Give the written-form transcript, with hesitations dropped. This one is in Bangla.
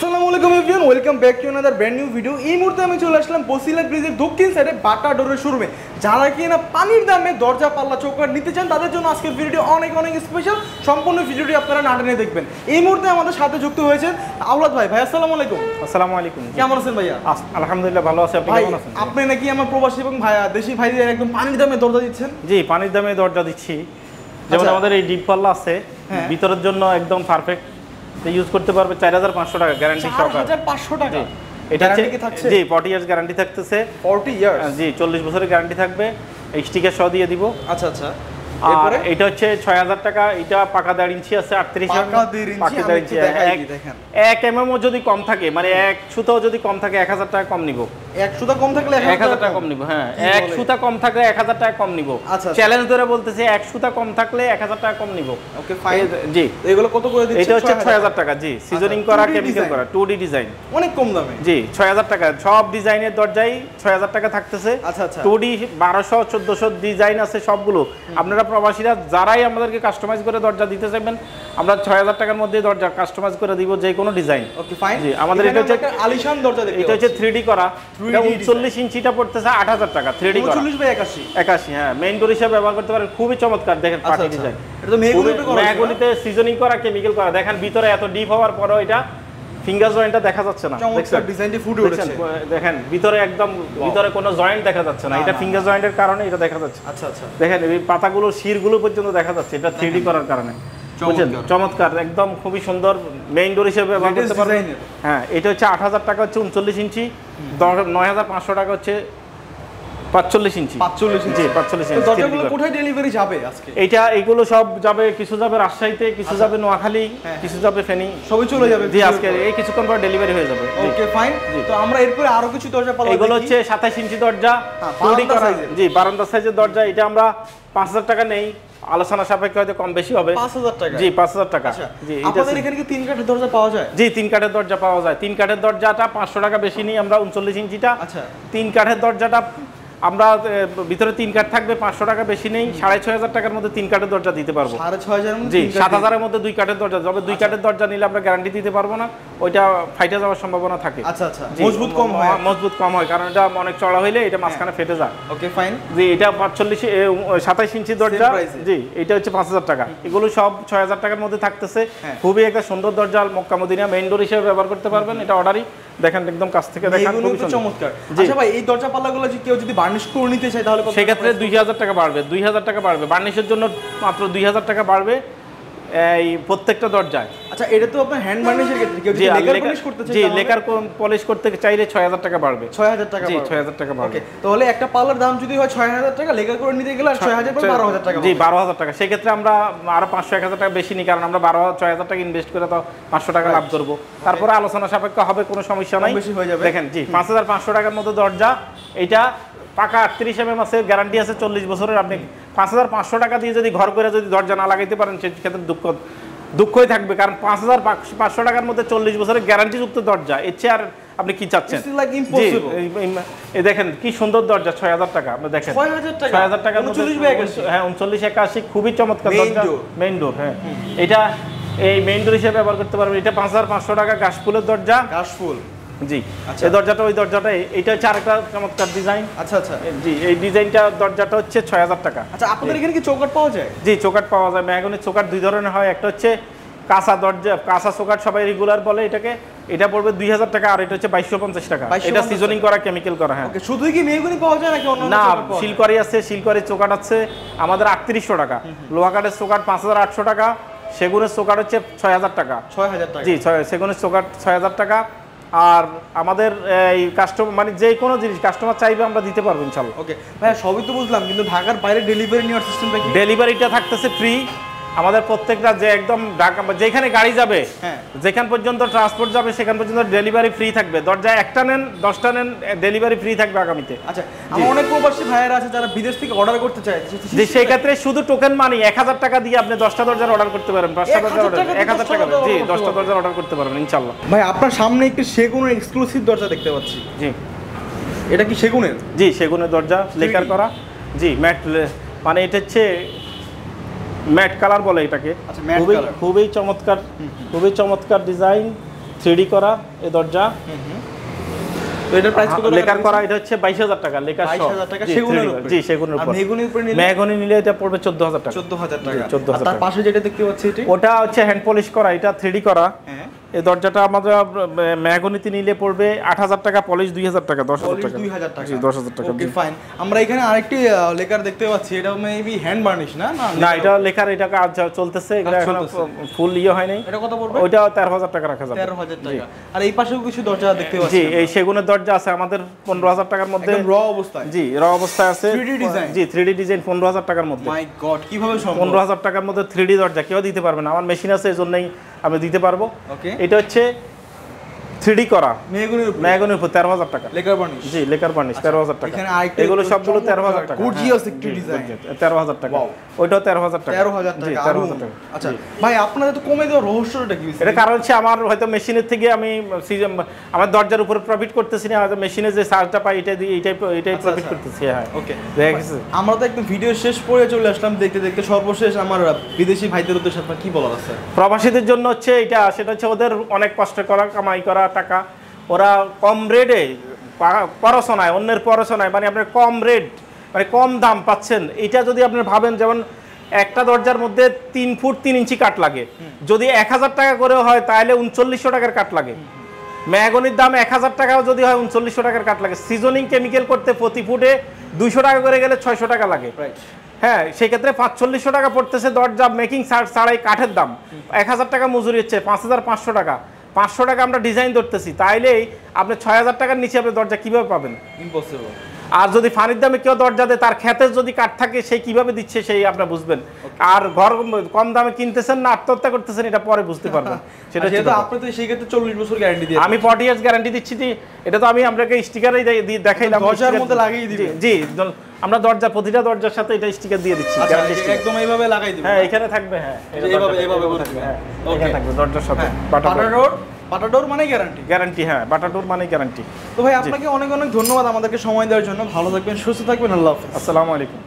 আসসালামু আলাইকুম everyone, welcome back to another brand new video. এই মুহূর্তে আমি চলে আসলাম বসিলা ব্রিজের দক্ষিণ সাইডে বাটা ডোরের শোরুমে। যারা কিনা পানির দামে দরজা পাল্লা চৌকাঠ নিতে চান তাদের জন্য আজকের ভিডিওটি অনেক অনেক স্পেশাল। সম্পূর্ণ ভিডিওটি আপনারা না টেনে দেখবেন। এই মুহূর্তে আমাদের সাথে যুক্ত হয়েছেন আওলাদ ভাই। ভাই আসসালামু আলাইকুম। আসসালামু আলাইকুম। কেমন আছেন ভাইয়া? আলহামদুলিল্লাহ ভালো আছি। আপনি কেমন আছেন? আপনি নাকি আমার প্রবাসী এবং ভাইয়া দেশি ভাইদের একদম পানির দামে দরজা দিচ্ছেন? জি, পানির দামে দরজা দিচ্ছি। যেমন আমাদের এই ডিপ পাল্লা আছে, ভিতরের জন্য একদম পারফেক্ট, ইউজ করতে পারবে 4500 টাকা গ্যারান্টি সহকারে। 4500 টাকা? এটা হচ্ছে জি 40 ইয়ার্স গ্যারান্টি থাকতেছে। 40 ইয়ার্স? জি 40 বছরের গ্যারান্টি থাকবে, এই স্টিকার সহ দিয়ে দিব। আচ্ছা আচ্ছা। আর এটা হচ্ছে 6000 টাকা। এটা পাকা 1.5 ইঞ্চি আছে, 38 পাকা 1.5 ইঞ্চি। দেখেন 1 mm ও যদি কম থাকে, মানে 1 সুতাও যদি কম থাকে 1000 টাকা কম নিব। 1 সুতা কম থাকলে 1000 টাকা কম নিব। হ্যাঁ, 1 সুতা কম থাকলে 1000 টাকা কম নিব। চ্যালেঞ্জ ধরে বলতেছি, 1 সুতা কম থাকলে 1000 টাকা কম নিব। Okay fine. জি, এগুলো কত করে দিচ্ছেন? এটা হচ্ছে 6000 টাকা। জি, সিজনিং করা, কেমিক্যাল করা, 2D ডিজাইন, অনেক কম দামে। জি 6000 টাকা। সব ডিজাইনের দরজাই 6000 টাকা থাকতেছে। আচ্ছা আচ্ছা। 2D 1200 1400 ডিজাইন আছে সবগুলো। আপনারা প্রবাসীরা যারাই আমাদেরকে কাস্টমাইজ করে দরজা দিতে চাইবেন, আমরা 6000 টাকার মধ্যে দরজা কাস্টমাইজ করে দিব, যে কোনো ডিজাইন। Okay fine. জি, আমাদের এটা হচ্ছে আলিশান দরজা দেখতে। এটা হচ্ছে 3D করা। এটা 39 ইঞ্চিটা পড়তেছে 8000 টাকা। 3D করা 39 বাই 81। 81, হ্যাঁ, মেইন ডোর হিসেবে ব্যবহার করতে পারেন। খুবই চমৎকার, দেখেন পার্টি ডিজাইন। এটা তো মেগুলিতে করা, মেগুলিতে সিজনিং করা, কেমিক্যাল করা। দেখেন ভিতরে এত ডিপ হওয়ার পরেও এটা ফিঙ্গার জয়েন্টটা দেখা যাচ্ছে না। চমৎকার ডিজাইনটি ফুটে উঠেছে। দেখেন ভিতরে একদম ভিতরে কোনো জয়েন্ট দেখা যাচ্ছে না। এটা ফিঙ্গার জয়েন্টের কারণে এটা দেখা যাচ্ছে। আচ্ছা আচ্ছা। দেখেন এই পাতাগুলো, শিরগুলো পর্যন্ত দেখা যাচ্ছে, এটা 3D করার কারণে। চমৎকার, একদম খুবই সুন্দর। মেইন ডোর হিসেবে ব্যবহার করতে পারবেন। হ্যাঁ, এটা হচ্ছে 8000 টাকা হচ্ছে 39 ইঞ্চি, 9500 টাকা হচ্ছে 45 ইঞ্চি। 45 ইঞ্চি। জি 45 ইঞ্চি। দরজাগুলো কোথায় ডেলিভারি যাবে আজকে? এগুলো সব যাবে, কিছু যাবে রাজশাহীতে, কিছু যাবে নোয়াখালী, কিছু যাবে ফেনী, সবই চলে যাবে। জি আজকে এই কিছুক্ষণ পর ডেলিভারি হয়ে যাবে। Okay fine. তো আমরা এরপরে আরো কিছু দরজা পাবো। এগুলো হচ্ছে 27 ইঞ্চি দরজা, 2D করা। জি, বারান্দা সাইজের দরজা। এটা আমরা 5000 টাকা নেই, আলোচনা সাপেক্ষে হয়তো কম বেশি হবে। 5000 টাকা? জি 5000 টাকা। জি, আপনাদের এখানে কি 3 কাঠের দরজা পাওয়া যায়? জি 3 কাঠের দরজা পাওয়া যায়। 3 কাঠের দরজাটা 500 টাকা বেশি নিই আমরা, 39 ইঞ্চিটা। আচ্ছা। 3 কাঠের দরজাটা আমরা ভিতরে 3 কাঠ থাকবে, 500 টাকা বেশি নেই। 6500 টাকার মধ্যে 3 কাঠের দরজা দিতে পারবো। 6500 মধ্যে? জি 7000 এর মধ্যে 2 কাঠের দরজা। তবে 2 কাঠের দরজা নিলে আমরা গ্যারান্টি দিতে পারবো না, ওইটা ফাইটে যাওয়ার সম্ভাবনা থাকে। আচ্ছা আচ্ছা। মজবুত কম হয়? মজবুত কম হয়, কারণ এটা অনেক চড়া হইলে এটা মাঝখানে ফেটে যায়। Okay fine. জি, এটা 27 ইঞ্চি দরজা। জি, এটা হচ্ছে 5000 টাকা। এগুলো সব 6000 টাকার মধ্যে থাকতেছে। খুবই একটা সুন্দর দরজা, মক্কা মদিনা মেইন ডোর হিসেবে ব্যবহার করতে পারবেন। এটা অর্ডারই দেখেন, একদম কাছ থেকে দেখেন, খুবই চমৎকার। আচ্ছা ভাই, এই দরজা পাল্লাগুলো যদি কেউ বার্নিশ করে নিতে চায় তাহলে সেক্ষেত্রে 2000 টাকা বাড়বে। 2000 টাকা বাড়বে বার্নিশের জন্য, মাত্র 2000 টাকা বাড়বে এই প্রত্যেকটা দরজায়। আচ্ছা, এটা তো আপনার হ্যান্ড বার্নিশের ক্ষেত্রে। কেউ যদি লেকার পলিশ করতে চায়, জি লেকার পলিশ করতে চাইলে 6000 টাকা বাড়বে। 6000 টাকা? জি 6000 টাকা বাড়বে। তাহলে একটা পাল্লার দাম যদি হয় 6000 টাকা, লেকার করে নিতে গেলে 6000 পর 12000 টাকা। জি 12000 টাকা। সেই ক্ষেত্রে আমরা আরো 500 1000 টাকা বেশি নিই, কারণ আমরা 6000 টাকা ইনভেস্ট করে তো 500 টাকা লাভ করব। তারপরে আলোচনা সাপেক্ষ হবে, কোনো সমস্যা নাই, বেশি হয়ে যাবে। দেখেন জি 5500 টাকার মধ্যে দরজা। এটা পাকা 38 mm আছে, গ্যারান্টি আছে 40 বছরের। আপনি 5500 টাকা দিয়ে যদি ঘর করে যদি দরজা না লাগাইতে পারেন, সেক্ষেত্রে দুঃখই থাকবে, কারণ 5500 টাকার মধ্যে 40 বছরের গ্যারান্টি যুক্ত দরজা। এর চেয়ে আর আপনি কি চাচ্ছেন? এই দেখেন কি সুন্দর দরজা, 6000 টাকা। আপনি দেখেন 6000 টাকার মধ্যে, হ্যাঁ 39 81, খুবই চমৎকার দরজা, মেইন ডোর। হ্যাঁ, এটা এই মেইন ডোর হিসেবে ব্যবহার করতে পারবেন। এটা 5500 টাকা কাশফুলের দরজা। কাশফুল? জি, এই দরজাটা, ওই দরজাটা, এটা হচ্ছে আরেকটা চমৎকার ডিজাইন। আচ্ছা আচ্ছা। জি, এই ডিজাইনটা দরজাটা হচ্ছে 6000 টাকা। আচ্ছা, আপনাদের এখানে কি চৌকাঠ পাওয়া যায়? জি চৌকাঠ পাওয়া যায়। মেহগনির চৌকাঠ 2 ধরনের হয়। একটা হচ্ছে কাঁচা দরজা, কাঁচা চৌকাঠ সবাই রেগুলার বলে এটাকে। এটা পড়বে 2000 টাকা। আর এটা হচ্ছে 2250 টাকা। এটা সিজনিং করা, কেমিক্যাল করা। হ্যাঁ, শুধু কি মেহগনি পাওয়া যায় নাকি অন্য? না, শিলকড়ি আছে, শিলকড়ি চৌকাঠ আছে আমাদের 3800 টাকা। লোহা কাঠের চৌকাঠ 5800 টাকা। সেগুনের চৌকাঠ হচ্ছে 6000 টাকা। 6000 টাকা? জি, সেগুনের চৌকাঠ 6000 টাকা। আর আমাদের এই কাস্টমার, মানে যে কোনো জিনিস কাস্টমার চাইবে আমরা দিতে পারবো ইনশাআল্লাহ। ওকে ভাই, সবই তো বুঝলাম, কিন্তু ঢাকার বাইরে ডেলিভারি নেওয়ার সিস্টেমটা কি? ডেলিভারিটা থাকতেছে ফ্রি। আমাদের প্রত্যেকটা যে একদম ঢাকা, যেখানে গাড়ি যাবে, যেখান পর্যন্ত ট্রান্সপোর্ট যাবে, সেখান পর্যন্ত ডেলিভারি ফ্রি থাকবে। দরজায় 1টা নেন 10টা নেন, ডেলিভারি ফ্রি থাকবে আগামীতে। আচ্ছা, আমার অনেক প্রবাসী ভাইয়েরা আছে যারা বিদেশ থেকে অর্ডার করতে চায়, যে সেই ক্ষেত্রে শুধু টোকেন মানি 1000 টাকা দিয়ে আপনি 10টা দরজার অর্ডার করতে পারেন। 5টা দরজার অর্ডার 1000 টাকা। জি 10টা দরজার অর্ডার করতে পারবেন ইনশাআল্লাহ। ভাই, আপনার সামনে একটি সেগুনের এক্সক্লুসিভ দরজা দেখতে পাচ্ছি। জি, এটা কি সেগুনের? জি সেগুনের দরজা, লেকার করা। জি ম্যাট, মানে এটা হচ্ছে ম্যাট কালার বলে এটাকে। খুবই চমৎকার, খুবই চমৎকার ডিজাইন। 3D করা এই দরজা। তো এটার প্রাইস কত? লেকার করা এটা হচ্ছে 22000 টাকা, লেকার সহ। 22000 টাকা সেগুনের উপর। জি, সেগুনের উপর। আর মেহগনির উপরে নিলে? মেহগনি নিলে এটা পড়বে 14000 টাকা। 14000 টাকা। 14000 আর তার পাশে যেটা দেখতে পাচ্ছি এটি? ওটা হচ্ছে হ্যান্ড পলিশ করা, এটা 3D করা। হ্যাঁ। এই দরজাটা আমাদের মেহগনিতে নিলে পড়বে 8000 টাকা, পলিশ 2000 টাকা, 10000 টাকা। 2000 টাকা। জি, 10000 টাকা। Okay fine. আমরা এখানে আরেকটি লেকার দেখতে পাচ্ছি, এটা মেবি হ্যান্ড বার্নিশ না? না, এটা লেকার, এটা কাজ চলতেছে, এটা এখন ফুল ইয়ে হয় নাই। এটা কত পড়বে? ওইটা 13000 টাকা রাখা যাবে। 13000 টাকা। আর এই পাশেও কিছু দরজা দেখতে পাচ্ছি। জি, এই সেগুনের দরজা আছে আমাদের 15000 টাকার মধ্যে। একদম র অবস্থায়? জি, র অবস্থায় আছে। 3D design? জি, 3D ডিজাইন 15000 টাকার মধ্যে। মাই গড, কিভাবে সম্ভব? 15000 টাকার মধ্যে 3D দরজা কেউ দিতে পারবে না, আমার মেশিন আছে এজন্যই আমি দিতে পারবো। ওকে। এটা হচ্ছে 3D করা মেহগনির উপর? মেহগনির উপর 13000 টাকা। Lacquer varnish? জি, লেকার বার্নিশ 13000 টাকা। এখানে আরেকটা এগুলো সবগুলো 13000 টাকা। গর্জিয়াস একটি ডিজাইন। 13000 টাকা। ওইটাও 13000 টাকা। 13000 টাকা। 13000 টাকা। আচ্ছা ভাই, আপনাদের তো কমে দেওয়ার রহস্যটা কি? এটা কারণ হচ্ছে আমার হয়তো মেশিনের থেকে আমি আমার দরজার উপরে প্রফিট করতেছি না, হয়তো মেশিনে যে চার্জটা পাই এটা দিয়ে এটাই প্রফিট করতেছি। হ্যাঁ, ওকে। দেখা গেছে। আমরা তো একদম ভিডিও শেষ পর্যায়ে চলে আসলাম, দেখতে দেখতে সর্বশেষ আমার বিদেশি ভাইদের উদ্দেশ্যে আপনার কি বলার আছে? প্রবাসীদের জন্য হচ্ছে এটা, সেটা হচ্ছে ওদের অনেক কষ্ট করা, কামাই করা টাকা, ওরা কম রেটে পড়াশোনায়, অন্যের পড়াশোনায়, মানে আপনার কম রেট, মানে কম দাম পাচ্ছেন। এটা যদি আপনি ভাবেন, যেমন একটা দরজার মধ্যে 3 ফুট 3 ইঞ্চি কাঠ লাগে, যদি 1000 টাকা করে হয় তাহলে 3900 টাকার কাঠ লাগে। মেহগনির দাম 1000 টাকাও যদি হয় 3900 টাকার কাঠ লাগে। সিজনিং কেমিক্যাল করতে প্রতি ফুটে 200 টাকা করে গেলে 600 টাকা লাগে। হ্যাঁ, সেক্ষেত্রে 4500 টাকা পড়তেছে দরজা মেকিং চার্জ ছাড়াই কাঠের দাম। 1000 টাকা মজুরি হচ্ছে 5500 টাকা। 500 টাকা আমরা ডিজাইন ধরতেছি, তাইলেই আপনি 6000 টাকার নিচে আপনি দরজা কিভাবে পাবেন? ইম্পসিবল। আর যদি ফানির দামে কেউ দরজা দেয়, তার ক্ষেতের যদি কাঠ থাকে, সেই কিভাবে দিচ্ছে সেই আপনি বুঝবেন। আর ঘর কম দামে কিনতেছেন না আত্মহত্যা করতেছেন, এটা পরে বুঝতে পারবেন। সেটা যেহেতু আপনি তো সেই ক্ষেত্রে 40 বছর গ্যারান্টি দিয়ে, আমি 40 ইয়ার্স গ্যারান্টি দিচ্ছি। এটা তো আমি আপনাকে স্টিকারেই দেখাইলাম, দরজার মধ্যে লাগিয়ে দিবেন। জি, আমরা দরজা প্রতিটা দরজার সাথে এটা স্টিকার দিয়ে দিচ্ছি, গ্যারান্টি স্টিকার একদম এইভাবে লাগাই দিবেন। হ্যাঁ, এখানে থাকবে। হ্যাঁ, এইভাবে থাকবে। হ্যাঁ, এখানে থাকবে দরজার সাথে। বাটাডোর মানে গ্যারান্টি? গ্যারান্টি, হ্যাঁ, বাটাডোর মানে গ্যারান্টি। তো ভাই আপনাকে অনেক অনেক ধন্যবাদ আমাদেরকে সময় দেওয়ার জন্য। ভালো থাকবেন, সুস্থ থাকবেন, আল্লাহ হাফেজ। আসসালামু আলাইকুম।